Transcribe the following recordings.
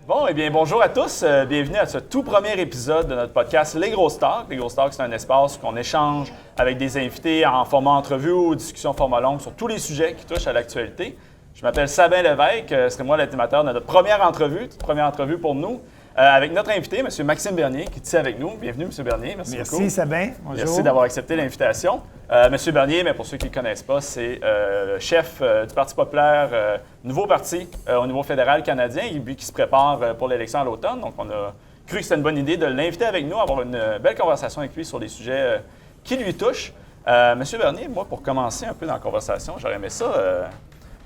Bon, eh bien, bonjour à tous. Bienvenue à ce tout premier épisode de notre podcast Les Grosses Talks. Les Grosses Talks, c'est un espace où on échange avec des invités en format entrevue ou discussion format longue sur tous les sujets qui touchent à l'actualité. Je m'appelle Sabin Lévesque, c'est moi l'animateur de notre première entrevue pour nous, avec notre invité, M. Maxime Bernier, qui est ici avec nous. Bienvenue, M. Bernier. Merci beaucoup. Merci, Sabin. Bonjour. Merci d'avoir accepté l'invitation. M. Bernier, mais pour ceux qui ne le connaissent pas, c'est le chef du Parti populaire, nouveau parti au niveau fédéral canadien, lui qui se prépare pour l'élection à l'automne. Donc, on a cru que c'était une bonne idée de l'inviter avec nous, avoir une belle conversation avec lui sur des sujets qui lui touchent. M. Bernier, moi, pour commencer un peu dans la conversation, j'aurais aimé ça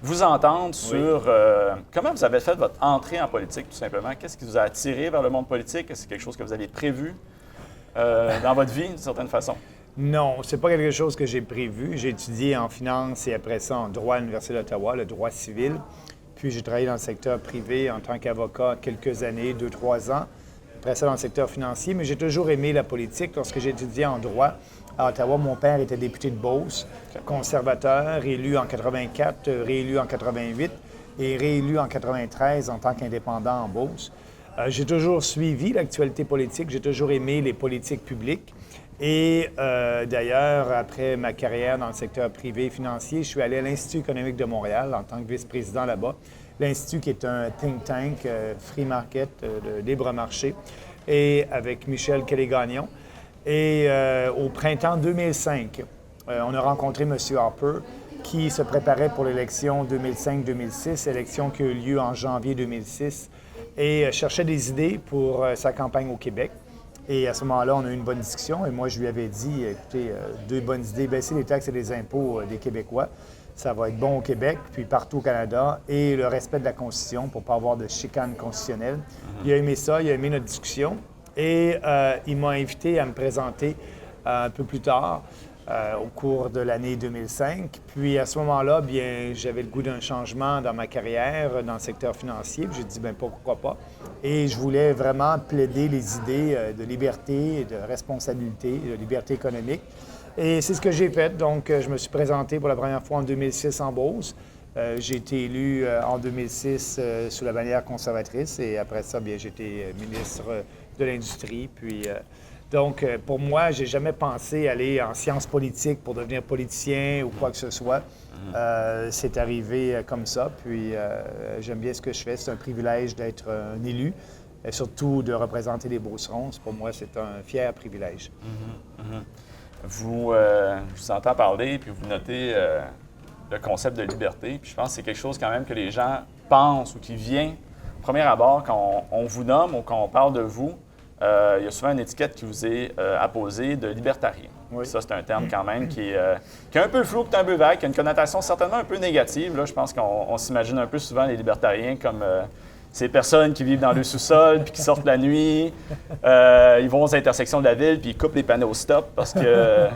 vous entendre sur comment vous avez fait votre entrée en politique, tout simplement. Qu'est-ce qui vous a attiré vers le monde politique? Est-ce que c'est quelque chose que vous aviez prévu dans votre vie, d'une certaine façon? Non, c'est pas quelque chose que j'ai prévu. J'ai étudié en finance et après ça en droit à l'Université d'Ottawa, le droit civil. Puis j'ai travaillé dans le secteur privé en tant qu'avocat quelques années, 2-3 ans. Après ça dans le secteur financier, mais j'ai toujours aimé la politique. Lorsque j'ai étudié en droit à Ottawa, mon père était député de Beauce, conservateur, élu en 84, réélu en 88 et réélu en 93 en tant qu'indépendant en Beauce. J'ai toujours suivi l'actualité politique, j'ai toujours aimé les politiques publiques. Et d'ailleurs, après ma carrière dans le secteur privé et financier, je suis allé à l'Institut économique de Montréal en tant que vice-président là-bas. L'Institut qui est un think tank, free market, de libre marché, et avec Michel Kelly-Gagnon. Et au printemps 2005, on a rencontré M. Harper qui se préparait pour l'élection 2005-2006, élection qui a eu lieu en janvier 2006, et cherchait des idées pour sa campagne au Québec. Et à ce moment-là, on a eu une bonne discussion et moi, je lui avais dit, écoutez, deux bonnes idées, baisser les taxes et les impôts des Québécois, ça va être bon au Québec, puis partout au Canada, et le respect de la Constitution pour ne pas avoir de chicane constitutionnelle. Il a aimé ça, il a aimé notre discussion et il m'a invité à me présenter un peu plus tard, au cours de l'année 2005. Puis à ce moment-là, bien, j'avais le goût d'un changement dans ma carrière, dans le secteur financier. Puis j'ai dit, bien, pourquoi pas? Et je voulais vraiment plaider les idées de liberté, de responsabilité, de liberté économique. Et c'est ce que j'ai fait. Donc, je me suis présenté pour la première fois en 2006 en Beauce. J'ai été élu en 2006 sous la bannière conservatrice. Et après ça, bien, j'ai été ministre de l'Industrie. Puis... Donc, pour moi, j'ai jamais pensé aller en sciences politiques pour devenir politicien ou quoi que ce soit. C'est arrivé comme ça, puis j'aime bien ce que je fais. C'est un privilège d'être un élu, et surtout de représenter les Beaucerons. Pour moi, c'est un fier privilège. Je vous entends parler, puis vous notez le concept de liberté. Puis je pense que c'est quelque chose quand même que les gens pensent ou qui vient au premier abord quand on vous nomme ou quand on parle de vous. Il y a souvent une étiquette qui vous est apposée de libertarien. Oui. Ça, c'est un terme quand même qui est un peu flou, qui est un peu vague, qui a une connotation certainement un peu négative. Là, je pense qu'on s'imagine un peu souvent les libertariens comme ces personnes qui vivent dans le sous-sol puis qui sortent la nuit. Ils vont aux intersections de la ville puis ils coupent les panneaux stop parce que...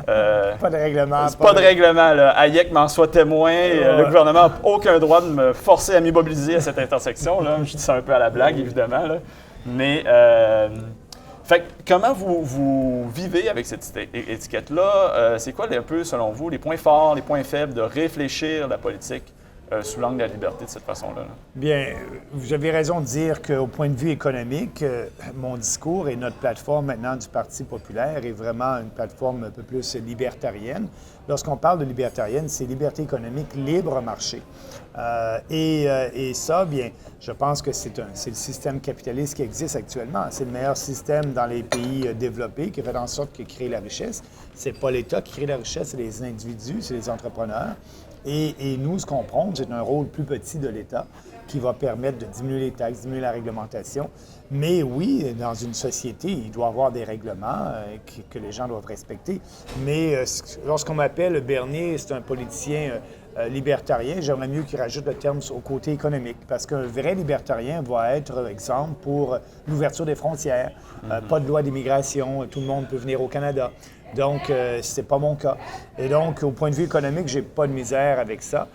pas de règlement. Pas de règlement. Là. Hayek m'en soit témoin. Le gouvernement n'a aucun droit de me forcer à m'immobiliser à cette intersection. Là. Je dis ça un peu à la blague, évidemment. Là. Mais, fait, comment vous vivez avec cette étiquette-là? C'est quoi, un peu, selon vous, les points forts, les points faibles de réfléchir la politique sous l'angle de la liberté de cette façon-là? Bien, vous avez raison de dire qu'au point de vue économique, mon discours et notre plateforme maintenant du Parti populaire est vraiment une plateforme un peu plus libertarienne. Lorsqu'on parle de libertarienne, c'est liberté économique, libre marché. Et ça, bien, je pense que c'est le système capitaliste qui existe actuellement. C'est le meilleur système dans les pays développés qui fait en sorte qu'il crée la richesse. C'est pas l'État qui crée la richesse, c'est les individus, c'est les entrepreneurs. Et nous, ce qu'on prône, c'est un rôle plus petit de l'État qui va permettre de diminuer les taxes, diminuer la réglementation. Mais oui, dans une société, il doit y avoir des règlements que les gens doivent respecter. Mais lorsqu'on m'appelle Bernier, c'est un politicien libertarien, j'aimerais mieux qu'il rajoute le terme au côté économique. Parce qu'un vrai libertarien va être, exemple, pour l'ouverture des frontières. Pas de loi d'immigration, tout le monde peut venir au Canada. Donc, c'est pas mon cas. Et donc, au point de vue économique, j'ai pas de misère avec ça.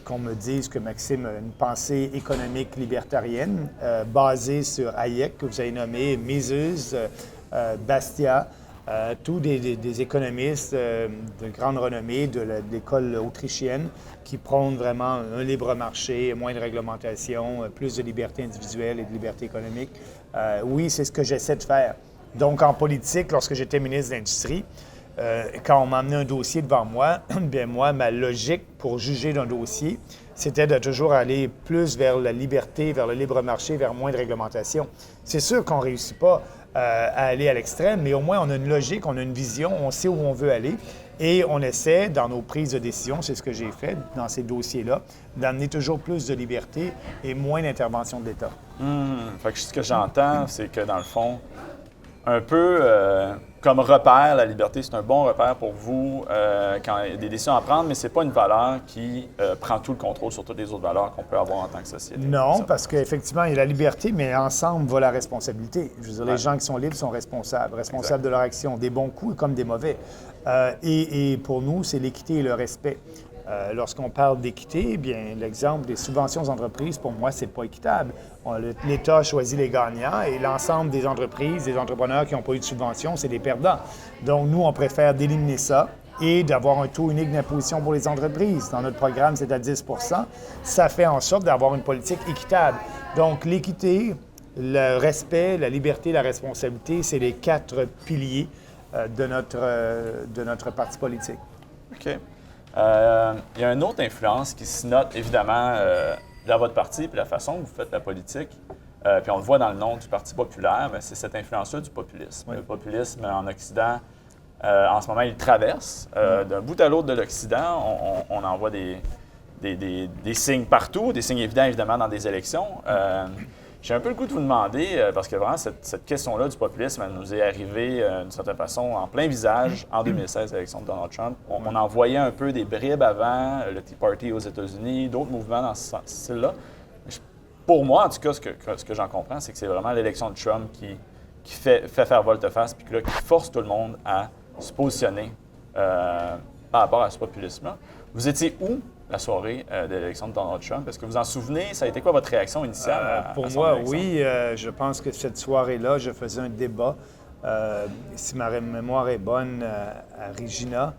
Qu'on me dise que Maxime a une pensée économique libertarienne basée sur Hayek, que vous avez nommé, Mises, Bastiat, tous des économistes de grande renommée de l'école autrichienne qui prônent vraiment un libre marché, moins de réglementation, plus de liberté individuelle et de liberté économique. Oui, c'est ce que j'essaie de faire. Donc, en politique, lorsque j'étais ministre de l'Industrie, quand on m'a amené un dossier devant moi, bien moi, ma logique pour juger d'un dossier, c'était de toujours aller plus vers la liberté, vers le libre marché, vers moins de réglementation. C'est sûr qu'on ne réussit pas à aller à l'extrême, mais au moins on a une logique, on a une vision, on sait où on veut aller et on essaie, dans nos prises de décision, c'est ce que j'ai fait dans ces dossiers-là, d'amener toujours plus de liberté et moins d'intervention de l'État. Fait que ce que j'entends, c'est que dans le fond, un peu comme repère, la liberté, c'est un bon repère pour vous quand il y a des décisions à prendre, mais c'est pas une valeur qui prend tout le contrôle sur toutes les autres valeurs qu'on peut avoir en tant que société. Non, parce qu'effectivement, il y a la liberté, mais ensemble va la responsabilité. Je veux dire, les gens qui sont libres sont responsables de leur action, des bons coups comme des mauvais. Et pour nous, c'est l'équité et le respect. Lorsqu'on parle d'équité, bien, l'exemple des subventions aux entreprises, pour moi, c'est pas équitable. L'État choisit les gagnants et l'ensemble des entreprises, des entrepreneurs qui n'ont pas eu de subvention, c'est des perdants. Donc, nous, on préfère d'éliminer ça et d'avoir un taux unique d'imposition pour les entreprises. Dans notre programme, c'est à 10 %. Ça fait en sorte d'avoir une politique équitable. Donc, l'équité, le respect, la liberté, la responsabilité, c'est les 4 piliers de notre parti politique. OK. Il y a une autre influence qui se note évidemment dans votre parti et la façon dont vous faites la politique. Puis on le voit dans le nom du Parti populaire, mais c'est cette influence-là du populisme. Oui. Le populisme en Occident, en ce moment, il traverse. D'un bout à l'autre de l'Occident, on en voit des signes partout, des signes évidents évidemment dans des élections. J'ai un peu le goût de vous demander, parce que vraiment, cette question-là du populisme, elle nous est arrivée d'une certaine façon en plein visage en 2016, l'élection de Donald Trump. On en voyait un peu des bribes avant, le Tea Party aux États-Unis, d'autres mouvements dans ce style-là. Pour moi, en tout cas, ce que j'en comprends, c'est que c'est vraiment l'élection de Trump qui fait faire volte-face, puis qui force tout le monde à se positionner par rapport à ce populisme-là. Vous étiez où la soirée de l'élection de Donald Trump? Est-ce que vous en souvenez? Ça a été quoi votre réaction initiale pour moi, oui. Je pense que cette soirée-là, je faisais un débat, si ma mémoire est bonne, à Regina,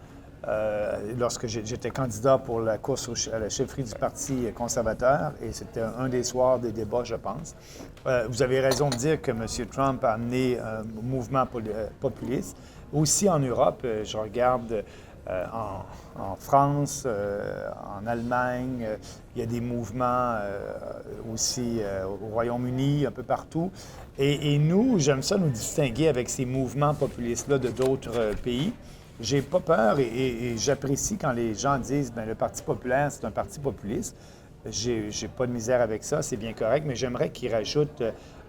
lorsque j'étais candidat pour la course à la chefferie du Parti conservateur, et c'était un des soirs des débats, je pense. Vous avez raison de dire que M. Trump a amené un mouvement populiste. Aussi en Europe, je regarde... En France, en Allemagne, il y a des mouvements aussi au Royaume-Uni, un peu partout. Et nous, j'aime ça nous distinguer avec ces mouvements populistes-là de d'autres pays. J'ai pas peur et j'apprécie quand les gens disent bien, le Parti populaire, c'est un parti populiste. J'ai pas de misère avec ça, c'est bien correct, mais j'aimerais qu'ils rajoutent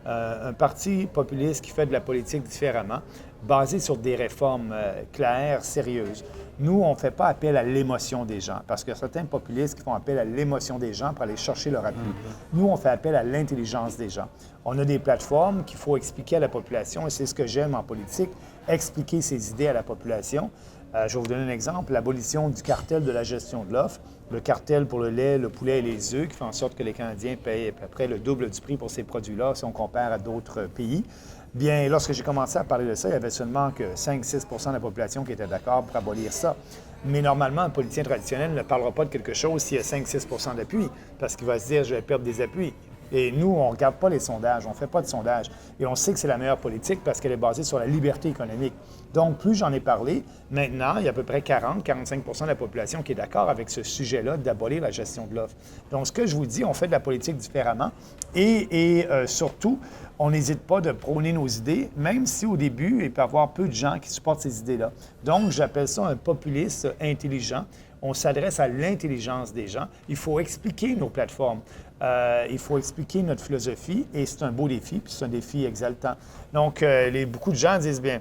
un parti populiste qui fait de la politique différemment, basé sur des réformes claires, sérieuses. Nous, on ne fait pas appel à l'émotion des gens, parce qu'il y a certains populistes qui font appel à l'émotion des gens pour aller chercher leur appui. Nous, on fait appel à l'intelligence des gens. On a des plateformes qu'il faut expliquer à la population, et c'est ce que j'aime en politique, expliquer ses idées à la population. Je vais vous donner un exemple, l'abolition du cartel de la gestion de l'offre, le cartel pour le lait, le poulet et les œufs, qui fait en sorte que les Canadiens payent à peu près le double du prix pour ces produits-là si on compare à d'autres pays. Bien, lorsque j'ai commencé à parler de ça, il y avait seulement que 5-6 % de la population qui était d'accord pour abolir ça. Mais normalement, un politicien traditionnel ne parlera pas de quelque chose s'il y a 5-6 % d'appui, parce qu'il va se dire « je vais perdre des appuis ». Et nous, on ne regarde pas les sondages, on ne fait pas de sondages. Et on sait que c'est la meilleure politique parce qu'elle est basée sur la liberté économique. Donc, plus j'en ai parlé, maintenant, il y a à peu près 40-45 % de la population qui est d'accord avec ce sujet-là d'abolir la gestion de l'offre. Donc, ce que je vous dis, on fait de la politique différemment et surtout, on n'hésite pas de prôner nos idées, même si au début, il peut y avoir peu de gens qui supportent ces idées-là. Donc, j'appelle ça un populiste intelligent. On s'adresse à l'intelligence des gens. Il faut expliquer nos plateformes. Il faut expliquer notre philosophie et c'est un beau défi, puis c'est un défi exaltant. Donc, beaucoup de gens disent bien,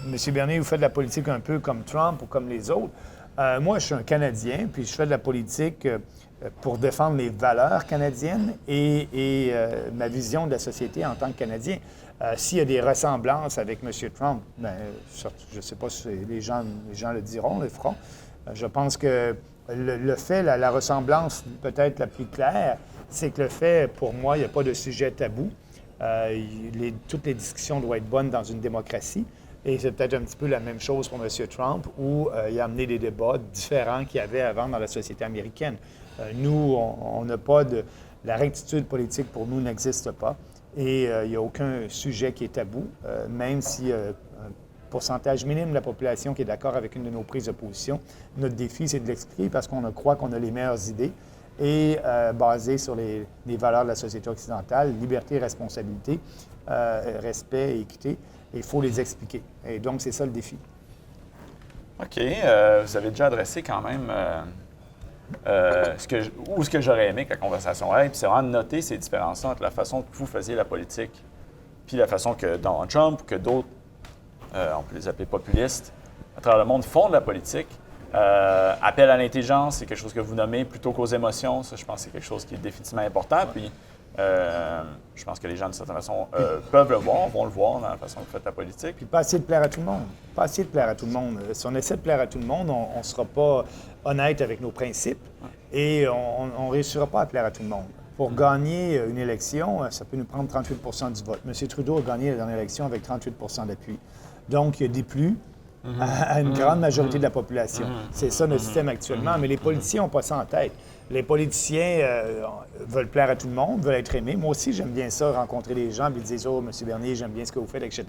Monsieur Bernier, vous faites de la politique un peu comme Trump ou comme les autres. Moi, je suis un Canadien, puis je fais de la politique pour défendre les valeurs canadiennes et ma vision de la société en tant que Canadien. S'il y a des ressemblances avec M. Trump, bien, je ne sais pas si les gens le diront, le feront. Je pense que le fait, la ressemblance peut-être la plus claire, c'est que le fait, pour moi, il n'y a pas de sujet tabou. Toutes les discussions doivent être bonnes dans une démocratie. Et c'est peut-être un petit peu la même chose pour M. Trump, où il a amené des débats différents qu'il y avait avant dans la société américaine. Nous, on n'a pas de... La rectitude politique, pour nous, n'existe pas. Et il n'y a aucun sujet qui est tabou, même si un pourcentage minime de la population qui est d'accord avec une de nos prises de position. Notre défi, c'est de l'expliquer parce qu'on croit qu'on a les meilleures idées et basées sur les valeurs de la société occidentale, liberté, responsabilité, respect et équité. Il faut les expliquer. Et donc, c'est ça le défi. OK. Vous avez déjà adressé quand même ce que j'aurais aimé que la conversation aille. Puis c'est vraiment de noter ces différences entre la façon que vous faisiez la politique puis la façon que Donald Trump ou que d'autres, on peut les appeler populistes, à travers le monde font de la politique. Appel à l'intelligence, c'est quelque chose que vous nommez plutôt qu'aux émotions. Ça, je pense que c'est quelque chose qui est définitivement important. Puis je pense que les gens, d'une certaine façon, peuvent le voir, vont le voir dans la façon que vous faites la politique. Puis pas essayer de plaire à tout le monde. Pas essayer de plaire à tout le monde. Si on essaie de plaire à tout le monde, on ne sera pas honnête avec nos principes et on ne réussira pas à plaire à tout le monde. Pour gagner une élection, ça peut nous prendre 38 du vote. M. Trudeau a gagné la dernière élection avec 38 d'appui. Donc, il y a des plus à une grande majorité de la population. C'est ça notre système actuellement, mais les politiciens n'ont pas ça en tête. Les politiciens veulent plaire à tout le monde, veulent être aimés. Moi aussi, j'aime bien ça, rencontrer les gens et dire « Oh, M. Bernier, j'aime bien ce que vous faites, etc. »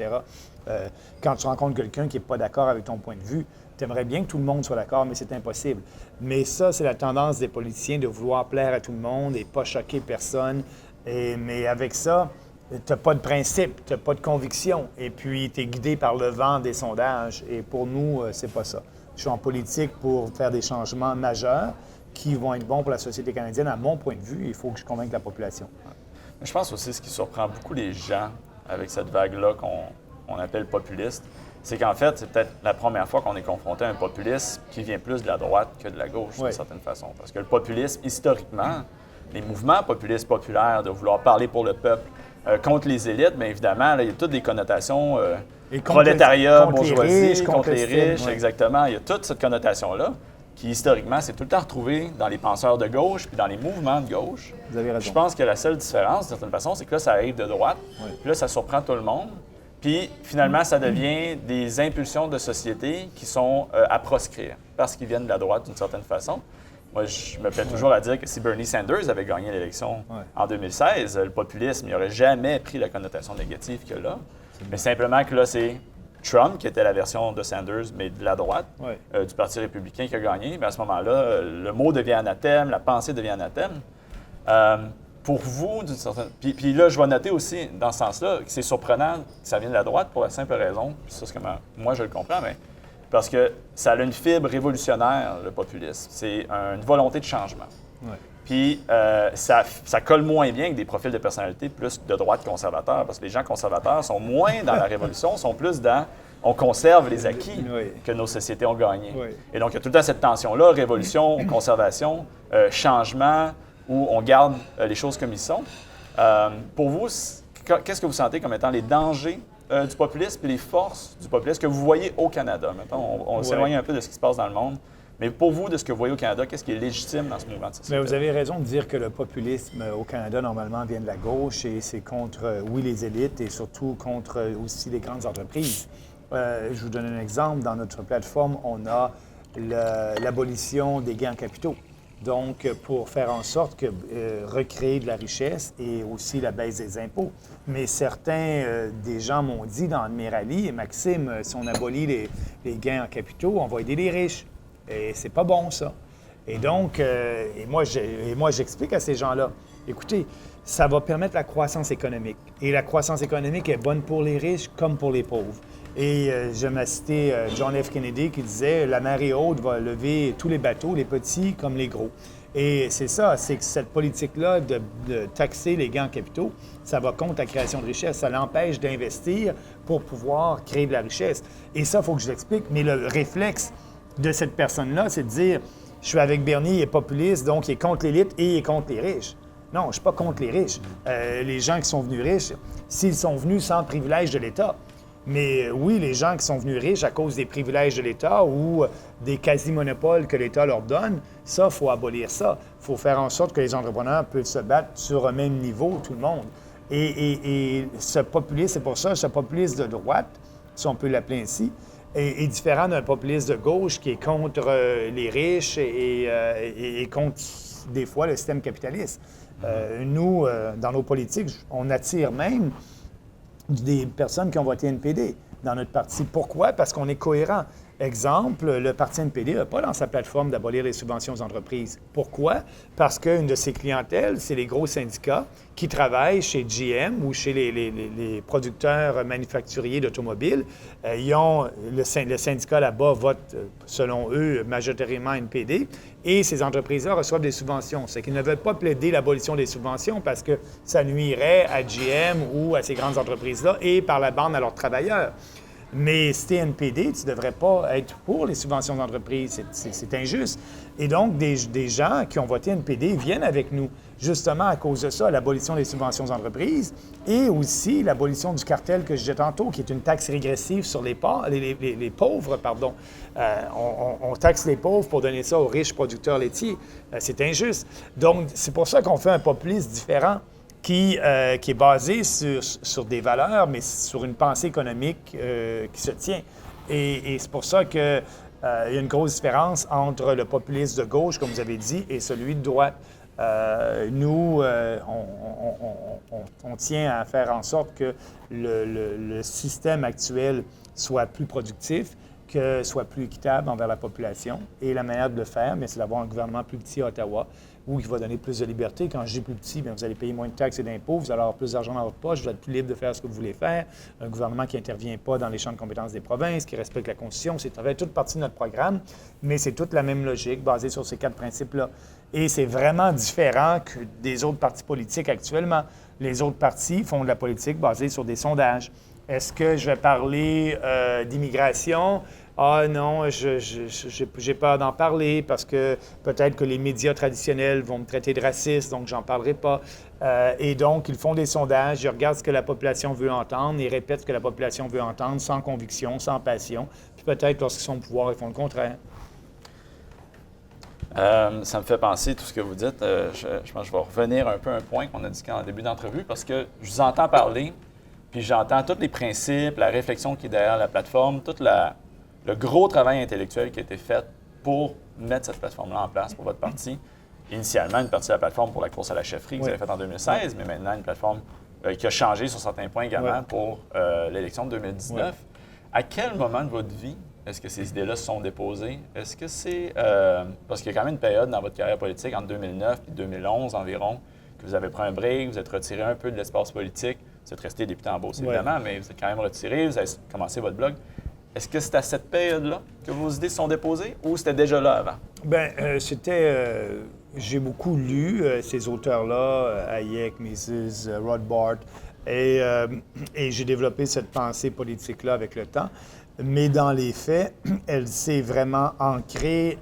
Quand tu rencontres quelqu'un qui n'est pas d'accord avec ton point de vue, tu aimerais bien que tout le monde soit d'accord, mais c'est impossible. Mais ça, c'est la tendance des politiciens de vouloir plaire à tout le monde et pas choquer personne. Mais avec ça, tu n'as pas de principe, tu n'as pas de conviction. Et puis, tu es guidé par le vent des sondages. Et pour nous, c'est pas ça. Je suis en politique pour faire des changements majeurs qui vont être bons pour la société canadienne. À mon point de vue, il faut que je convainque la population. Mais je pense aussi ce qui surprend beaucoup les gens avec cette vague-là qu'on appelle populiste, c'est qu'en fait, c'est peut-être la première fois qu'on est confronté à un populisme qui vient plus de la droite que de la gauche, d'une certaine façon. Parce que le populisme, historiquement, les mouvements populistes populaires de vouloir parler pour le peuple, contre les élites, bien évidemment, là, il y a toutes des connotations prolétariat, bourgeoisie, contre les riches, exactement. Il y a toute cette connotation-là qui, historiquement, s'est tout le temps retrouvée dans les penseurs de gauche puis dans les mouvements de gauche. Vous avez raison. Je pense que la seule différence, d'une certaine façon, c'est que là, ça arrive de droite, puis là, ça surprend tout le monde. Puis, finalement, ça devient des impulsions de société qui sont à proscrire parce qu'ils viennent de la droite, d'une certaine façon. Moi, je me plais toujours à dire que si Bernie Sanders avait gagné l'élection en 2016, le populisme n'aurait jamais pris la connotation négative que là. Mais simplement que là, c'est Trump, qui était la version de Sanders, mais de la droite, du Parti républicain, qui a gagné. Mais à ce moment-là, le mot devient anathème, la pensée devient anathème. Pour vous, d'une certaine... Puis là, je vais noter aussi, dans ce sens-là, que c'est surprenant que ça vienne de la droite pour la simple raison, puis ça, c'est comment moi je le comprends, mais parce que ça a une fibre révolutionnaire, le populisme. C'est une volonté de changement. Puis ça colle moins bien avec des profils de personnalité plus de droite conservateurs, parce que les gens conservateurs sont moins dans la révolution, sont plus dans on conserve les acquis que nos sociétés ont gagnés. Et donc, il y a tout le temps cette tension-là, révolution, conservation, changement, où on garde les choses comme ils sont. Pour vous, qu'est-ce que vous sentez comme étant les dangers du populisme et les forces du populisme que vous voyez au Canada? Mettons, on s'éloigne un peu de ce qui se passe dans le monde. Mais pour vous, de ce que vous voyez au Canada, qu'est-ce qui est légitime dans ce mouvement de société? Mais vous avez raison de dire que le populisme au Canada, normalement, vient de la gauche et c'est contre, oui, les élites et surtout contre aussi les grandes entreprises. Je vous donne un exemple. Dans notre plateforme, on a l'abolition des gains en capitaux. Donc, pour faire en sorte que recréer de la richesse et aussi la baisse des impôts. Mais certains des gens m'ont dit dans mes rallyes, et Maxime, si on abolit les gains en capitaux, on va aider les riches. Et c'est pas bon, ça. Et donc, moi, j'explique à ces gens-là, écoutez, ça va permettre la croissance économique. Et la croissance économique est bonne pour les riches comme pour les pauvres. Et je m'ai cité John F. Kennedy qui disait « La marée haute va lever tous les bateaux, les petits comme les gros ». Et c'est ça, c'est que cette politique-là de taxer les gains en capitaux, ça va contre la création de richesse. Ça l'empêche d'investir pour pouvoir créer de la richesse. Et ça, il faut que je l'explique. Mais le réflexe de cette personne-là, c'est de dire « Je suis avec Bernier, il est populiste, donc il est contre l'élite et il est contre les riches ». Non, je ne suis pas contre les riches. Les gens qui sont venus riches, s'ils sont venus sans privilège de l'État. Mais oui, les gens qui sont venus riches à cause des privilèges de l'État ou des quasi-monopoles que l'État leur donne, ça, il faut abolir ça. Il faut faire en sorte que les entrepreneurs puissent se battre sur un même niveau, tout le monde. Et ce populisme, c'est pour ça, ce populisme de droite si on peut l'appeler ainsi, est différent d'un populiste de gauche qui est contre les riches et contre, des fois, le système capitaliste. Nous, dans nos politiques, on attire même des personnes qui ont voté NPD dans notre parti. Pourquoi? Parce qu'on est cohérent. Exemple, le parti NPD n'a pas dans sa plateforme d'abolir les subventions aux entreprises. Pourquoi? Parce qu'une de ses clientèles, c'est les gros syndicats qui travaillent chez GM ou chez les producteurs manufacturiers d'automobiles. Le syndicat là-bas vote, selon eux, majoritairement NPD, et ces entreprises-là reçoivent des subventions. C'est qu'ils ne veulent pas plaider l'abolition des subventions parce que ça nuirait à GM ou à ces grandes entreprises-là et par la bande à leurs travailleurs. Mais si tu es NPD, tu ne devrais pas être pour les subventions d'entreprise. C'est injuste. Et donc, des gens qui ont voté NPD viennent avec nous, justement à cause de ça, l'abolition des subventions d'entreprise et aussi l'abolition du cartel que je disais tantôt, qui est une taxe régressive sur les pauvres. On taxe les pauvres pour donner ça aux riches producteurs laitiers. C'est injuste. Donc, c'est pour ça qu'on fait un populisme différent qui est basé sur des valeurs, mais sur une pensée économique qui se tient. Et c'est pour ça qu'il y a une grosse différence entre le populisme de gauche, comme vous avez dit, et celui de droite. Nous, on tient à faire en sorte que le système actuel soit plus productif, que soit plus équitable envers la population. Et la manière de le faire, c'est d'avoir un gouvernement plus petit à Ottawa, ou qui va donner plus de liberté. Quand je dis plus petit, bien, vous allez payer moins de taxes et d'impôts, vous allez avoir plus d'argent dans votre poche, vous allez être plus libre de faire ce que vous voulez faire. Un gouvernement qui n'intervient pas dans les champs de compétences des provinces, qui respecte la Constitution, c'est toute partie de notre programme, mais c'est toute la même logique basée sur ces 4 principes-là. Et c'est vraiment différent que des autres partis politiques actuellement. Les autres partis font de la politique basée sur des sondages. Est-ce que je vais parler d'immigration? Ah non, j'ai peur d'en parler parce que peut-être que les médias traditionnels vont me traiter de raciste, donc j'en parlerai pas. Et donc, ils font des sondages, ils regardent ce que la population veut entendre, ils répètent ce que la population veut entendre sans conviction, sans passion. Puis peut-être, lorsqu'ils sont au pouvoir, ils font le contraire. Ça me fait penser, tout ce que vous dites. Je pense que je vais revenir un peu à un point qu'on a dit en début d'entrevue parce que je vous entends parler, puis j'entends tous les principes, la réflexion qui est derrière la plateforme, tout le gros travail intellectuel qui a été fait pour mettre cette plateforme-là en place pour votre parti. Initialement, une partie de la plateforme pour la course à la chefferie que vous avez faite en 2016, mais maintenant une plateforme qui a changé sur certains points également pour l'élection de 2019. Ouais. À quel moment de votre vie est-ce que ces idées-là se sont déposées? Est-ce que c'est... parce qu'il y a quand même une période dans votre carrière politique, entre 2009 et 2011 environ, que vous avez pris un break, vous êtes retiré un peu de l'espace politique. Vous êtes resté député en Beauce, évidemment, mais vous êtes quand même retiré, vous avez commencé votre blog. Est-ce que c'est à cette période-là que vos idées se sont déposées ou c'était déjà là avant? Bien, j'ai beaucoup lu ces auteurs-là, Hayek, Mises, Rothbard, et j'ai développé cette pensée politique-là avec le temps. Mais dans les faits, elle s'est vraiment ancrée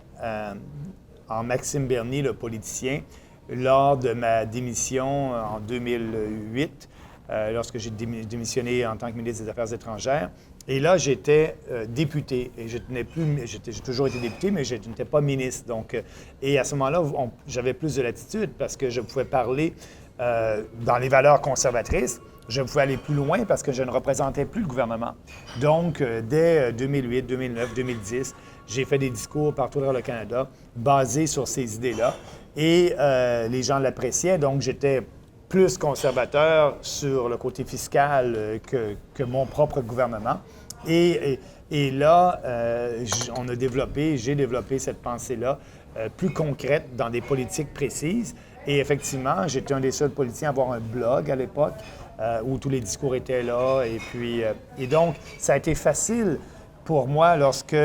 en Maxime Bernier, le politicien, lors de ma démission en 2008, lorsque j'ai démissionné en tant que ministre des Affaires étrangères. Et là, j'étais député et j'ai toujours été député, mais je n'étais pas ministre. Donc, et à ce moment-là, j'avais plus de latitude parce que je pouvais parler dans les valeurs conservatrices. Je pouvais aller plus loin parce que je ne représentais plus le gouvernement. Donc, dès 2008, 2009, 2010, j'ai fait des discours partout dans le Canada basés sur ces idées-là. Et les gens l'appréciaient, donc j'étais plus conservateur sur le côté fiscal que mon propre gouvernement. Et là, j'ai développé cette pensée-là plus concrète dans des politiques précises. Et effectivement, j'étais un des seuls politiciens à avoir un blog à l'époque où tous les discours étaient là. Et donc, ça a été facile pour moi lorsque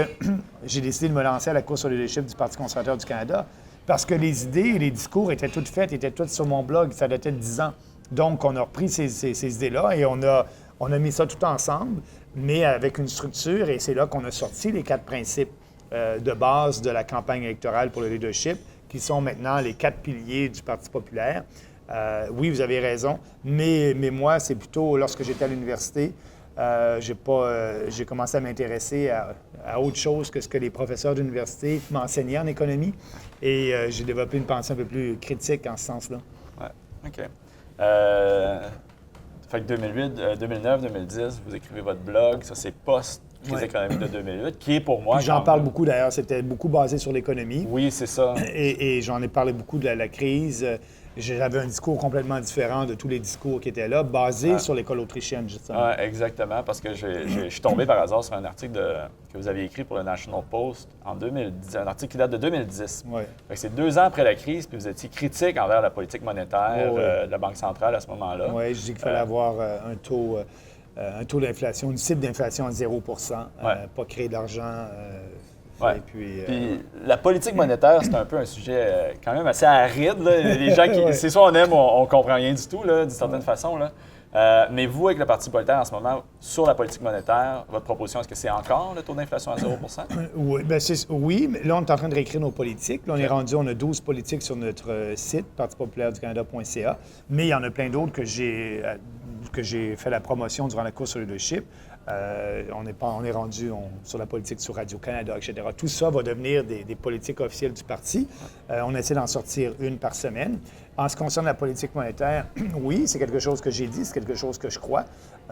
j'ai décidé de me lancer à la course au leadership du Parti conservateur du Canada. Parce que les idées et les discours étaient toutes faits, étaient toutes sur mon blog. Ça datait de 10 ans. Donc, on a repris ces idées-là et on a mis ça tout ensemble, mais avec une structure. Et c'est là qu'on a sorti les 4 principes de base de la campagne électorale pour le leadership, qui sont maintenant les 4 piliers du Parti populaire. Oui, vous avez raison, mais moi, c'est plutôt lorsque j'étais à l'université, j'ai commencé à m'intéresser à autre chose que ce que les professeurs d'université m'enseignaient en économie. Et j'ai développé une pensée un peu plus critique en ce sens-là. Oui, OK. Fait que 2008, 2009, 2010, vous écrivez votre blog. Ça, c'est post-crise économique de 2008, qui est pour moi... J'en parle beaucoup d'ailleurs. C'était beaucoup basé sur l'économie. Oui, c'est ça. Et j'en ai parlé beaucoup de la crise. J'avais un discours complètement différent de tous les discours qui étaient là, basé sur l'école autrichienne, justement. Oui, exactement, parce que je suis tombé par hasard sur un article que vous aviez écrit pour le National Post en 2010, un article qui date de 2010. Ouais. Fait que c'est 2 ans après la crise, puis vous étiez critique envers la politique monétaire de la Banque centrale à ce moment-là. Oui, je dis qu'il fallait avoir un taux d'inflation, une cible d'inflation à 0 pas créer d'argent. Ouais. Puis la politique monétaire, c'est un peu un sujet quand même assez aride. Là. Les gens qui, c'est soit on aime, on comprend rien du tout, d'une certaine façon. Là. Mais vous, avec le Parti populaire en ce moment, sur la politique monétaire, votre proposition, est-ce que c'est encore le taux d'inflation à 0 Oui, oui, mais là, on est en train de réécrire nos politiques. Là, on a 12 politiques sur notre site, partipopulareuducanada.ca, mais il y en a plein d'autres que j'ai fait la promotion durant la course au leadership. On est rendu sur la politique sur Radio-Canada, etc. Tout ça va devenir des politiques officielles du parti. On essaie d'en sortir une par semaine. En ce qui concerne la politique monétaire, oui, c'est quelque chose que j'ai dit, c'est quelque chose que je crois.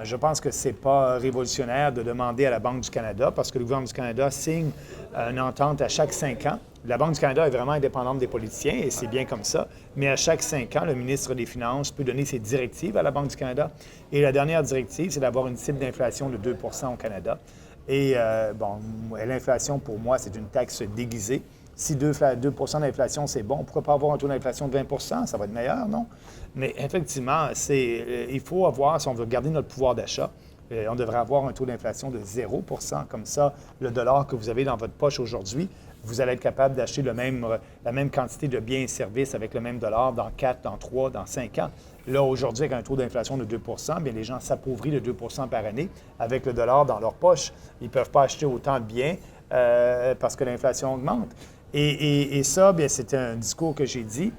Je pense que ce n'est pas révolutionnaire de demander à la Banque du Canada, parce que le gouvernement du Canada signe une entente à chaque 5 ans. La Banque du Canada est vraiment indépendante des politiciens, et c'est bien comme ça. Mais à chaque 5 ans, le ministre des Finances peut donner ses directives à la Banque du Canada. Et la dernière directive, c'est d'avoir une cible d'inflation de 2 au Canada. Et l'inflation, pour moi, c'est une taxe déguisée. Si 2 d'inflation, c'est bon, pourquoi pas avoir un taux d'inflation de 20 ça va être meilleur, non? Mais effectivement, il faut avoir, si on veut garder notre pouvoir d'achat, on devrait avoir un taux d'inflation de 0 comme ça, le dollar que vous avez dans votre poche aujourd'hui, vous allez être capable d'acheter la même quantité de biens et services avec le même dollar dans 4, dans 3, dans 5 ans. Là, aujourd'hui, avec un taux d'inflation de 2 bien, les gens s'appauvrissent de 2 par année avec le dollar dans leur poche. Ils ne peuvent pas acheter autant de biens parce que l'inflation augmente. Et ça, bien, c'est un discours que j'ai dit.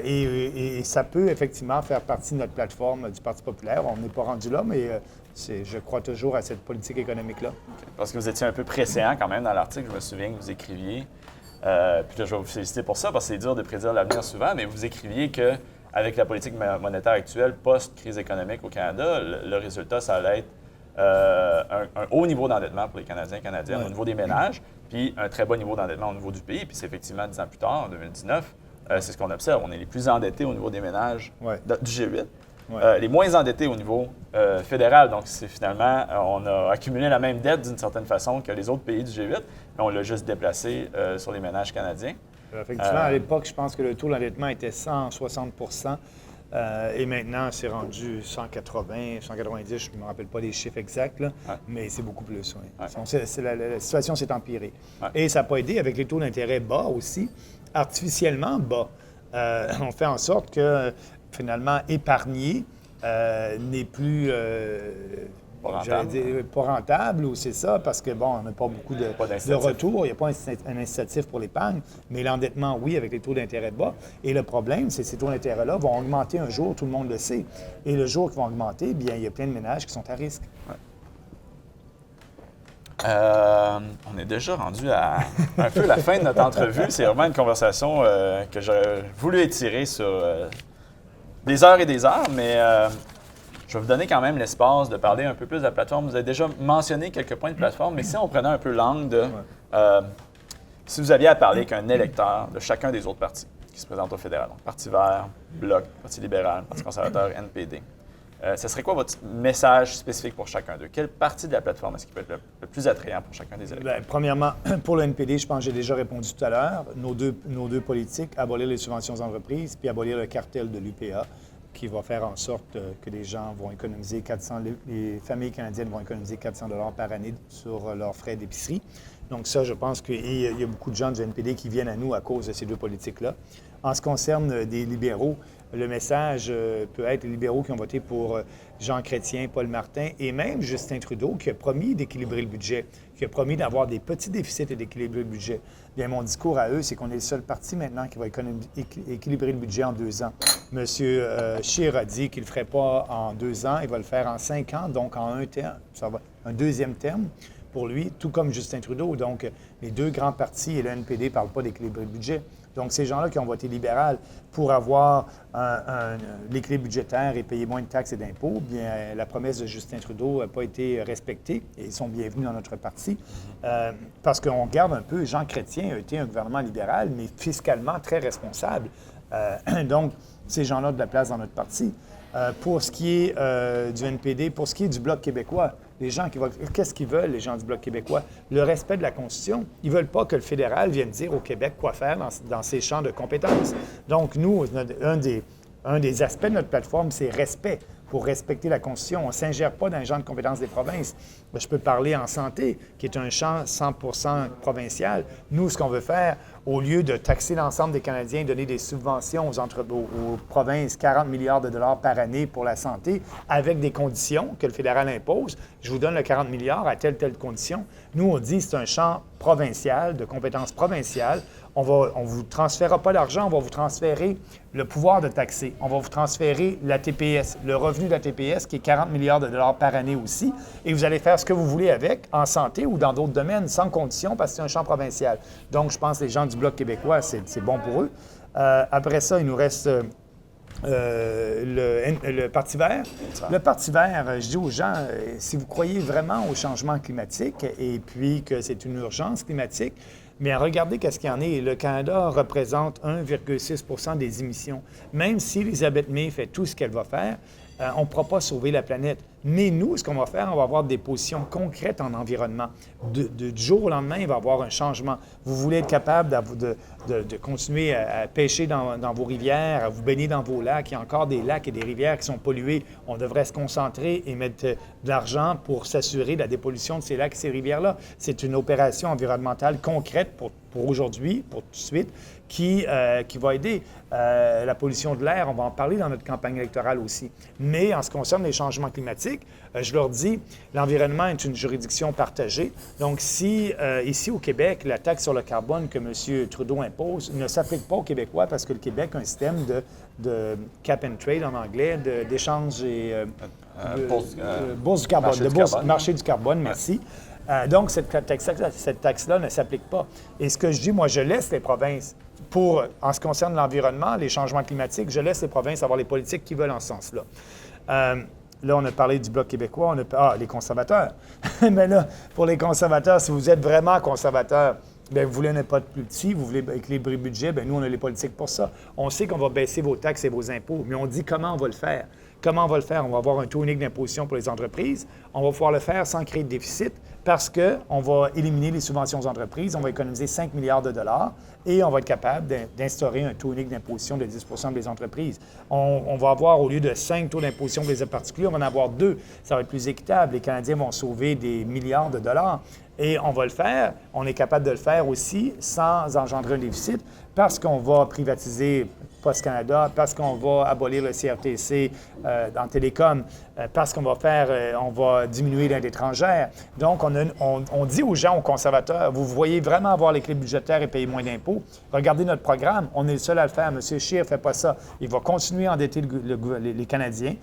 Et ça peut effectivement faire partie de notre plateforme du Parti populaire. On n'est pas rendu là, mais je crois toujours à cette politique économique-là. Parce que vous étiez un peu préséant quand même dans l'article, je me souviens que vous écriviez. Puis là, je vais vous féliciter pour ça, parce que c'est dur de prédire l'avenir souvent, mais vous écriviez qu'avec la politique monétaire actuelle, post-crise économique au Canada, le résultat, ça allait être un haut niveau d'endettement pour les Canadiens et Canadiennes au niveau des ménages, puis un très bas niveau d'endettement au niveau du pays. Puis c'est effectivement 10 ans plus tard, en 2019, c'est ce qu'on observe. On est les plus endettés au niveau des ménages du G8. Les moins endettés au niveau fédéral. Donc, c'est finalement, on a accumulé la même dette d'une certaine façon que les autres pays du G8, mais on l'a juste déplacé sur les ménages canadiens. Effectivement, à l'époque, je pense que le taux d'endettement était 160 et maintenant, c'est rendu 180, 190, je ne me rappelle pas les chiffres exacts, là, mais c'est beaucoup plus. Oui. La situation s'est empirée. Et ça n'a pas aidé avec les taux d'intérêt bas aussi, artificiellement bas. On fait en sorte que finalement, épargner n'est plus pas rentable, ou c'est ça, parce que, bon, on n'a pas beaucoup de retour, il n'y a pas un incitatif pour l'épargne, mais l'endettement, oui, avec les taux d'intérêt bas. Et le problème, c'est que ces taux d'intérêt-là vont augmenter un jour, tout le monde le sait. Et le jour qu'ils vont augmenter, bien, il y a plein de ménages qui sont à risque. On est déjà rendu à un peu la fin de notre entrevue. C'est vraiment une conversation que j'aurais voulu étirer sur des heures et des heures, mais je vais vous donner quand même l'espace de parler un peu plus de la plateforme. Vous avez déjà mentionné quelques points de plateforme, mais si on prenait un peu l'angle de... si vous aviez à parler qu'un électeur de chacun des autres partis qui se présentent au fédéral, donc Parti vert, Bloc, Parti libéral, Parti conservateur, NPD, ce serait quoi votre message spécifique pour chacun d'eux? Quelle partie de la plateforme est-ce qui peut être le plus attrayant pour chacun des électeurs? Bien, premièrement, pour le NPD, je pense que j'ai déjà répondu tout à l'heure. Nos deux politiques, abolir les subventions aux entreprises puis abolir le cartel de l'UPA, qui va faire en sorte que les gens vont économiser les familles canadiennes vont économiser 400 $ par année sur leurs frais d'épicerie. Donc ça, je pense qu'il y a beaucoup de gens du NPD qui viennent à nous à cause de ces deux politiques-là. En ce qui concerne des libéraux, le message peut être les libéraux qui ont voté pour Jean Chrétien, Paul Martin et même Justin Trudeau qui a promis d'équilibrer le budget, qui a promis d'avoir des petits déficits et d'équilibrer le budget. Bien, mon discours à eux, c'est qu'on est le seul parti maintenant qui va équilibrer le budget en 2 ans. M. Scheer a dit qu'il ne le ferait pas en 2 ans, il va le faire en 5 ans, donc en un terme, ça va, un deuxième terme. pour lui, tout comme Justin Trudeau. Donc, les deux grands partis et le NPD ne parlent pas d'équilibre de budget. Donc, ces gens-là qui ont voté libéral pour avoir l'équilibre budgétaire et payer moins de taxes et d'impôts, bien, la promesse de Justin Trudeau n'a pas été respectée et ils sont bienvenus dans notre parti. Parce qu'on regarde un peu, Jean Chrétien a été un gouvernement libéral, mais fiscalement très responsable. Donc, ces gens-là ont de la place dans notre parti. Pour ce qui est du NPD, pour ce qui est du Bloc québécois, les gens qui qu'est-ce qu'ils veulent, les gens du Bloc québécois? Le respect de la Constitution. Ils ne veulent pas que le fédéral vienne dire au Québec quoi faire dans ses champs de compétences. Donc, nous, un des aspects de notre plateforme, c'est respect. Pour respecter la Constitution. On ne s'ingère pas dans les champs de compétences des provinces. Je peux parler en santé, qui est un champ 100% provincial. Nous, ce qu'on veut faire, au lieu de taxer l'ensemble des Canadiens, donner des subventions aux provinces, 40 milliards de dollars par année pour la santé, avec des conditions que le fédéral impose, je vous donne le 40 milliards à telle condition. Nous, on dit que c'est un champ provincial, de compétences provinciales. On ne vous transférera pas d'argent, on va vous transférer le pouvoir de taxer. On va vous transférer la TPS, le revenu de la TPS, qui est 40 milliards de dollars par année aussi. Et vous allez faire ce que vous voulez avec, en santé ou dans d'autres domaines, sans condition, parce que c'est un champ provincial. Donc, je pense que les gens du Bloc québécois, c'est bon pour eux. Après ça, il nous reste le Parti vert. Le Parti vert, je dis aux gens, si vous croyez vraiment au changement climatique et puis que c'est une urgence climatique, mais regardez qu'est-ce qu'il y en est. Le Canada représente 1,6 % des émissions. Même si Elisabeth May fait tout ce qu'elle va faire, on ne pourra pas sauver la planète. Mais nous, ce qu'on va faire, on va avoir des positions concrètes en environnement. Du jour au lendemain, il va y avoir un changement. Vous voulez être capable de continuer à pêcher dans vos rivières, à vous baigner dans vos lacs. Il y a encore des lacs et des rivières qui sont pollués. On devrait se concentrer et mettre de l'argent pour s'assurer de la dépollution de ces lacs et ces rivières-là. C'est une opération environnementale concrète pour aujourd'hui, pour tout de suite, qui va aider. La pollution de l'air, on va en parler dans notre campagne électorale aussi. Mais en ce qui concerne les changements climatiques, je leur dis, l'environnement est une juridiction partagée. Donc, si ici au Québec, la taxe sur le carbone que M. Trudeau impose ne s'applique pas aux Québécois parce que le Québec a un système de cap and trade en anglais, d'échange et bourse du carbone, marché du carbone, merci. Donc, cette taxe-là ne s'applique pas. Et ce que je dis, moi, je laisse les provinces, en ce qui concerne l'environnement, les changements climatiques, je laisse les provinces avoir les politiques qui veulent en ce sens-là. Là, on a parlé du Bloc québécois, les conservateurs. Mais là, pour les conservateurs, si vous êtes vraiment conservateur, bien, vous voulez un impact plus petit, vous voulez équilibrer le budget, bien, nous, on a les politiques pour ça. On sait qu'on va baisser vos taxes et vos impôts, mais on dit comment on va le faire. Comment on va le faire? On va avoir un taux unique d'imposition pour les entreprises. On va pouvoir le faire sans créer de déficit parce qu'on va éliminer les subventions aux entreprises. On va économiser 5 milliards de dollars et on va être capable d'instaurer un taux unique d'imposition de 10 % des entreprises. On va avoir, au lieu de 5 taux d'imposition pour les particuliers, on va en avoir 2. Ça va être plus équitable. Les Canadiens vont sauver des milliards de dollars. Et on va le faire. On est capable de le faire aussi sans engendrer un déficit parce qu'on va privatiser Post Canada, parce qu'on va abolir le CRTC en télécom, parce qu'on va diminuer l'aide étrangère. Donc, on dit aux gens, aux conservateurs, vous voyez vraiment avoir l'équilibre budgétaire et payer moins d'impôts. Regardez notre programme. On est le seul à le faire. M. Scheer ne fait pas ça. Il va continuer à endetter les Canadiens.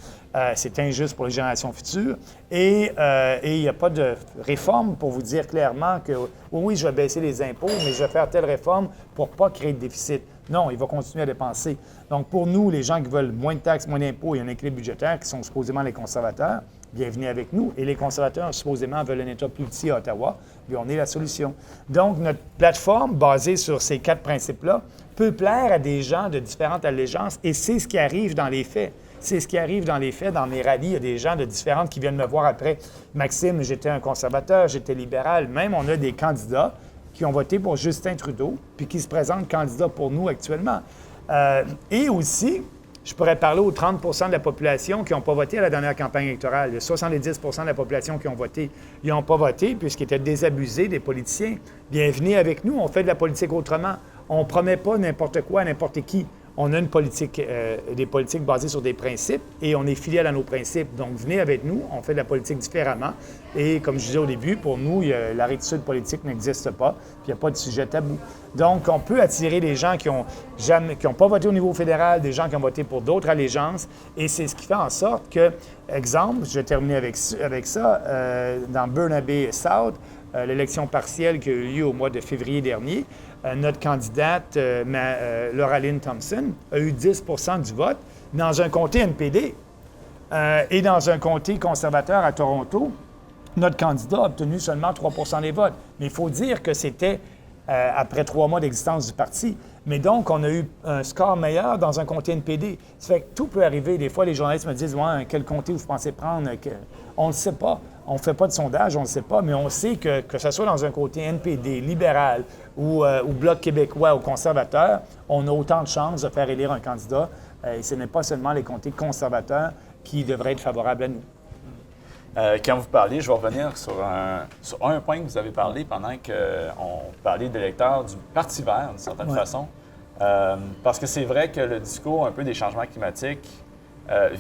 C'est injuste pour les générations futures. Et il n'y a pas de réforme pour vous dire clairement que oui, je vais baisser les impôts, mais je vais faire telle réforme pour ne pas créer de déficit. Non, il va continuer à dépenser. Donc, pour nous, les gens qui veulent moins de taxes, moins d'impôts et un équilibre budgétaire, qui sont supposément les conservateurs, bienvenue avec nous. Et les conservateurs, supposément, veulent un État plus petit à Ottawa, puis on est la solution. Donc, notre plateforme, basée sur ces 4 principes-là, peut plaire à des gens de différentes allégeances, et c'est ce qui arrive dans les faits. C'est ce qui arrive dans les faits, dans mes rallyes. Il y a des gens de différentes qui viennent me voir après. Maxime, j'étais un conservateur, j'étais libéral. Même, on a des candidats qui ont voté pour Justin Trudeau, puis qui se présentent candidats pour nous actuellement. Et aussi, je pourrais parler aux 30 % de la population qui n'ont pas voté à la dernière campagne électorale. Il y a 70 % de la population qui ont voté. Ils n'ont pas voté puisqu'ils étaient désabusés des politiciens. Bienvenue avec nous, on fait de la politique autrement. On ne promet pas n'importe quoi à n'importe qui. on a des politiques basées sur des principes et on est fidèle à nos principes. Donc, venez avec nous, on fait de la politique différemment. Et comme je disais au début, pour nous, la rectitude politique n'existe pas, puis il n'y a pas de sujet tabou. Donc, on peut attirer des gens qui n'ont pas voté au niveau fédéral, des gens qui ont voté pour d'autres allégeances, et c'est ce qui fait en sorte que, exemple, je vais terminer avec ça, dans Burnaby South, l'élection partielle qui a eu lieu au mois de février dernier, notre candidate, Laura-Lynn Thompson, a eu 10 du vote dans un comté NPD. Et dans un comté conservateur à Toronto, notre candidat a obtenu seulement 3 des votes. Mais il faut dire que c'était après 3 mois d'existence du parti. Mais donc, on a eu un score meilleur dans un comté NPD. Ça fait que tout peut arriver. Des fois, les journalistes me disent « Ouais, quel comté vous pensez prendre? » On ne le sait pas. On ne fait pas de sondage, on ne le sait pas, mais on sait que ce soit dans un côté NPD, libéral ou Bloc québécois ou conservateur, on a autant de chances de faire élire un candidat. Et ce n'est pas seulement les comtés conservateurs qui devraient être favorables à nous. Quand vous parlez, je vais revenir sur un point que vous avez parlé pendant qu'on parlait d'électeurs du Parti vert, d'une certaine façon. Parce que c'est vrai que le discours un peu des changements climatiques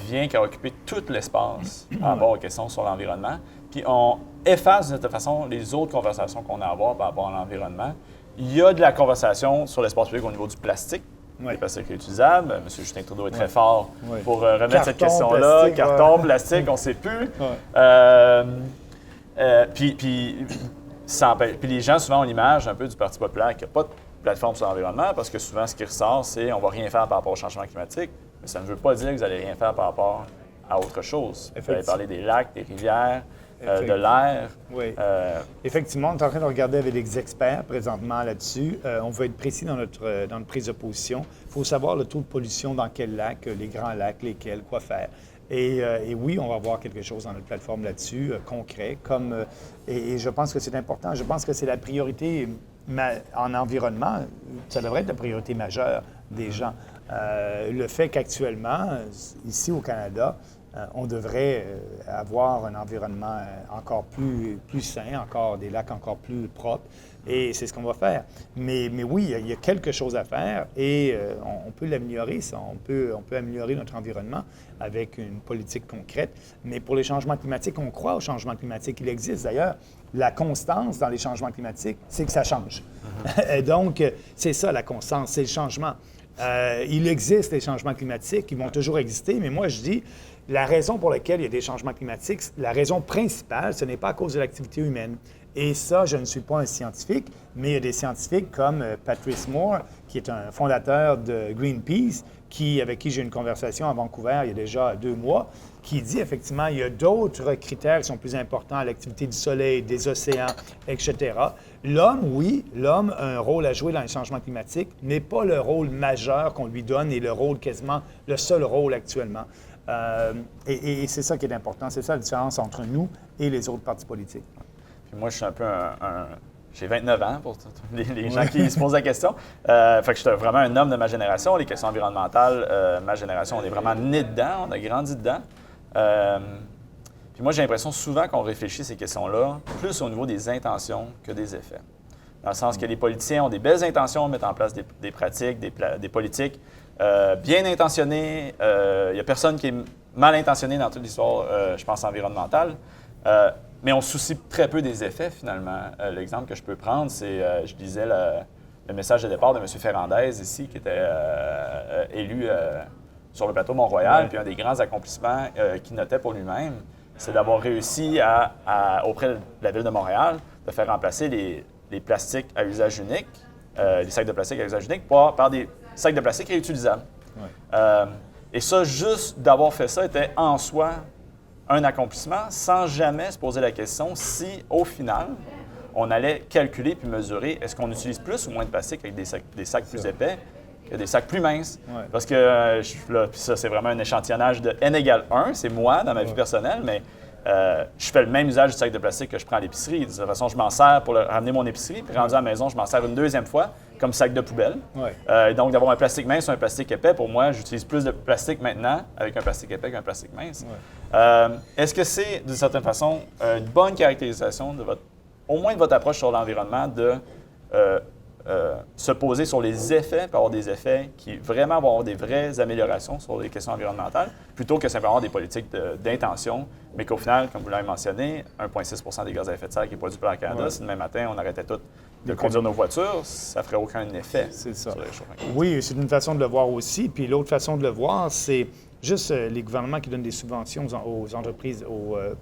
vient qu'à occuper tout l'espace par rapport aux questions sur l'environnement. Puis on efface de toute façon les autres conversations qu'on a à avoir par rapport à l'environnement. Il y a de la conversation sur l'espace public au niveau du plastique. Les plastiques réutilisables. M. Justin Trudeau est très fort pour remettre cette question-là. Carton, plastique, on ne sait plus. Puis les gens, souvent, ont l'image un peu du Parti populaire qui n'a pas de plateforme sur l'environnement parce que souvent, ce qui ressort, c'est on ne va rien faire par rapport au changement climatique. Mais ça ne veut pas dire que vous n'allez rien faire par rapport à autre chose. Vous allez parler des lacs, des rivières, de l'air. Oui. Effectivement, on est en train de regarder avec des experts présentement là-dessus. On veut être précis dans notre prise de position. Il faut savoir le taux de pollution dans quel lac, les grands lacs, lesquels, quoi faire. Et oui, on va avoir quelque chose dans notre plateforme là-dessus, concret. Et je pense que c'est important. Je pense que c'est la priorité en environnement. Ça devrait être la priorité majeure des gens. Le fait qu'actuellement, ici au Canada, on devrait avoir un environnement encore plus sain, encore des lacs encore plus propres, et c'est ce qu'on va faire. Mais oui, il y a quelque chose à faire et on peut l'améliorer, ça. On peut améliorer notre environnement avec une politique concrète. Mais pour les changements climatiques, on croit aux changements climatiques. Il existe d'ailleurs. La constance dans les changements climatiques, c'est que ça change. Donc, c'est ça la constance, c'est le changement. Il existe des changements climatiques, ils vont toujours exister, mais moi je dis, la raison pour laquelle il y a des changements climatiques, la raison principale, ce n'est pas à cause de l'activité humaine. Et ça, je ne suis pas un scientifique, mais il y a des scientifiques comme Patrice Moore, qui est un fondateur de Greenpeace, avec qui j'ai eu une conversation à Vancouver il y a déjà 2 mois, qui dit effectivement il y a d'autres critères qui sont plus importants, l'activité du soleil, des océans, etc. L'homme, oui, l'homme a un rôle à jouer dans les changements climatiques, mais pas le rôle majeur qu'on lui donne et le rôle quasiment, le seul rôle actuellement. Et c'est ça qui est important, c'est ça la différence entre nous et les autres partis politiques. Puis moi, je suis un peu j'ai 29 ans pour les gens qui se posent la question. Fait que je suis vraiment un homme de ma génération. Les questions environnementales, ma génération, on est vraiment né dedans, on a grandi dedans. Puis moi, j'ai l'impression souvent qu'on réfléchit ces questions-là plus au niveau des intentions que des effets. Dans le sens que les politiciens ont des belles intentions, mettent en place des pratiques, des politiques bien intentionnées. Il n'y a personne qui est mal intentionné dans toute l'histoire, je pense, environnementale. Mais on se soucie très peu des effets, finalement. L'exemple que je peux prendre, c'est, je disais, le message de départ de M. Ferrandez, ici, qui était élu sur le plateau Mont-Royal. Puis un des grands accomplissements qu'il notait pour lui-même, c'est d'avoir réussi auprès de la Ville de Montréal, de faire remplacer les plastiques à usage unique, les sacs de plastique à usage unique, par des sacs de plastique réutilisables. Et ça, juste d'avoir fait ça, était en soi un accomplissement sans jamais se poser la question si, au final, on allait calculer puis mesurer est-ce qu'on utilise plus ou moins de plastique avec des sacs plus épais que des sacs plus minces. Parce que, là, puis ça, c'est vraiment un échantillonnage de n égale 1, c'est moi dans ma vie personnelle, mais je fais le même usage du sac de plastique que je prends à l'épicerie. De toute façon, je m'en sers pour ramener mon épicerie, puis rendu à la maison, je m'en sers une deuxième fois comme sac de poubelle. Donc, d'avoir un plastique mince ou un plastique épais, pour moi, j'utilise plus de plastique maintenant avec un plastique épais qu'un plastique mince. Est-ce que c'est, d'une certaine façon, une bonne caractérisation au moins de votre approche sur l'environnement de se poser sur les effets, puis avoir des effets qui vraiment vont avoir des vraies améliorations sur les questions environnementales, plutôt que simplement avoir des politiques d'intention, mais qu'au final, comme vous l'avez mentionné, 1,6 % des gaz à effet de serre qui est produit par le Canada, si demain matin, on arrêtait tout de conduire nos voitures, ça ne ferait aucun effet sur le réchauffement climatique. Oui, c'est une façon de le voir aussi. Puis l'autre façon de le voir, c'est juste les gouvernements qui donnent des subventions aux entreprises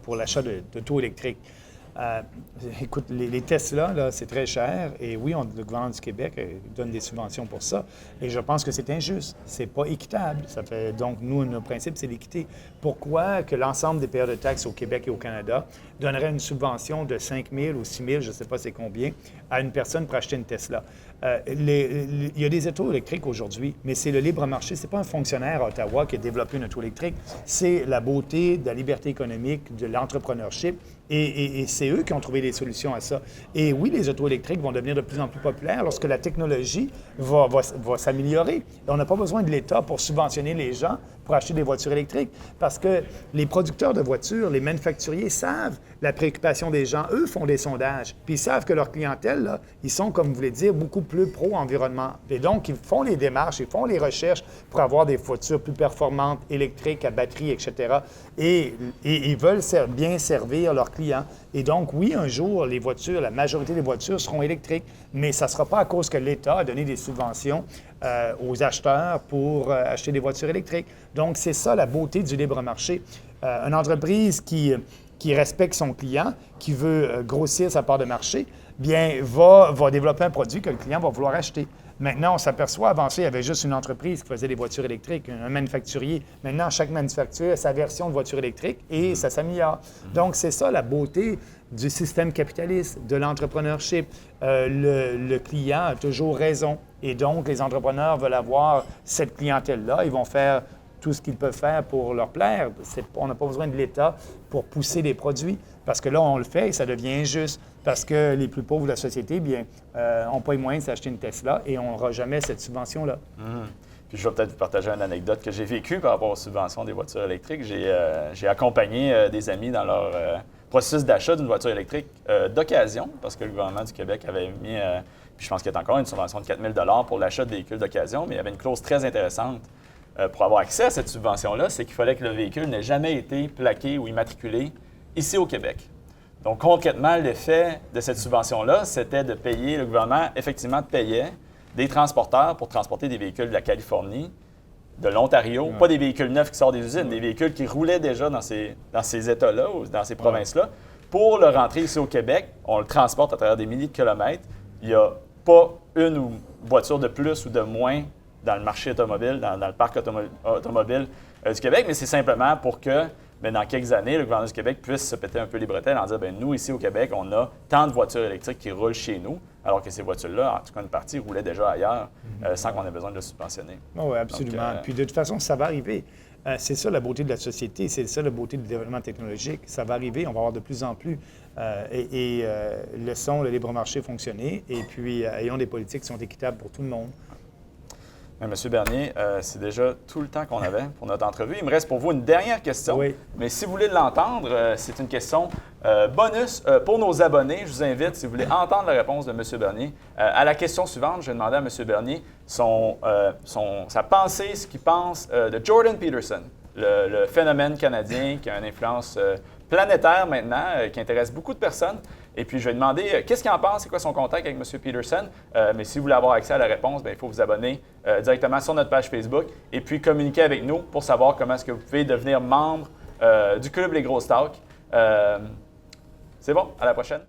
pour l'achat d'auto électriques. Écoute, les Tesla, là, c'est très cher. Et oui, le gouvernement du Québec donne des subventions pour ça. Et je pense que c'est injuste. C'est pas équitable. Donc, nous, notre principe, c'est l'équité. Pourquoi que l'ensemble des payeurs de taxes au Québec et au Canada donneraient une subvention de 5 000 ou 6 000, je ne sais pas c'est combien, à une personne pour acheter une Tesla? Il y a des autos électriques aujourd'hui, mais c'est le libre marché. Ce n'est pas un fonctionnaire à Ottawa qui a développé une auto électrique. C'est la beauté de la liberté économique, de l'entrepreneurship. Et c'est eux qui ont trouvé des solutions à ça. Et oui, les autos électriques vont devenir de plus en plus populaires lorsque la technologie va s'améliorer. Et on n'a pas besoin de l'État pour subventionner les gens pour acheter des voitures électriques parce que les producteurs de voitures, les manufacturiers savent la préoccupation des gens. Eux font des sondages, puis ils savent que leur clientèle, là, ils sont, comme vous voulez dire, beaucoup plus pro-environnement. Et donc, ils font les démarches, ils font les recherches pour avoir des voitures plus performantes, électriques, à batterie, etc. Et ils veulent bien servir leurs clients. Et donc, oui, un jour, les voitures, la majorité des voitures seront électriques, mais ça ne sera pas à cause que l'État a donné des subventions aux acheteurs pour acheter des voitures électriques. Donc, c'est ça la beauté du libre marché. Une entreprise qui respecte son client, qui veut grossir sa part de marché, bien, va développer un produit que le client va vouloir acheter. Maintenant, on s'aperçoit, avant ça, il y avait juste une entreprise qui faisait des voitures électriques, un manufacturier. Maintenant, chaque manufacturier a sa version de voiture électrique et ça s'améliore. Donc, c'est ça la beauté du système capitaliste, de l'entrepreneurship. Le client a toujours raison. Et donc, les entrepreneurs veulent avoir cette clientèle-là. Ils vont faire tout ce qu'ils peuvent faire pour leur plaire. On n'a pas besoin de l'État pour pousser des produits. Parce que là, on le fait et ça devient injuste. Parce que les plus pauvres de la société, bien, n'ont pas les moyens de s'acheter une Tesla et on n'aura jamais cette subvention-là. Puis je vais peut-être vous partager une anecdote que j'ai vécue par rapport aux subventions des voitures électriques. J'ai accompagné des amis dans leur processus d'achat d'une voiture électrique d'occasion, parce que le gouvernement du Québec avait mis, puis je pense qu'il y a encore une subvention de 4 000 pour l'achat de véhicules d'occasion, mais il y avait une clause très intéressante pour avoir accès à cette subvention-là, c'est qu'il fallait que le véhicule n'ait jamais été plaqué ou immatriculé ici au Québec. Donc, concrètement, l'effet de cette subvention-là, c'était de payer, le gouvernement, effectivement, payait des transporteurs pour transporter des véhicules de la Californie, de l'Ontario, pas des véhicules neufs qui sortent des usines, des véhicules qui roulaient déjà dans ces États-là ou dans ces provinces-là. Pour le rentrer ici au Québec, on le transporte à travers des milliers de kilomètres. Il n'y a pas une voiture de plus ou de moins dans le marché automobile, dans le parc automobile du Québec, mais c'est simplement pour que, dans quelques années, le gouvernement du Québec puisse se péter un peu les bretelles en disant, nous, ici au Québec, on a tant de voitures électriques qui roulent chez nous, alors que ces voitures-là, en tout cas une partie, roulaient déjà ailleurs sans qu'on ait besoin de le subventionner. Oui, absolument. Puis de toute façon, ça va arriver. C'est ça la beauté de la société, c'est ça la beauté du développement technologique. Ça va arriver, on va avoir de plus en plus. Laissons le libre marché fonctionner et puis ayons des politiques qui sont équitables pour tout le monde. Monsieur Bernier, c'est déjà tout le temps qu'on avait pour notre entrevue. Il me reste pour vous une dernière question. Oui. Mais si vous voulez l'entendre, c'est une question bonus pour nos abonnés. Je vous invite, si vous voulez entendre la réponse de M. Bernier, à la question suivante. Je vais demander à M. Bernier sa pensée, ce qu'il pense de Jordan Peterson, le phénomène canadien qui a une influence planétaire maintenant, qui intéresse beaucoup de personnes. Et puis, je vais demander qu'est-ce qu'il en pense, c'est quoi son contact avec M. Peterson. Mais si vous voulez avoir accès à la réponse, il faut vous abonner directement sur notre page Facebook et puis communiquer avec nous pour savoir comment est-ce que vous pouvez devenir membre du Club Les Grosses Talks. C'est bon, à la prochaine.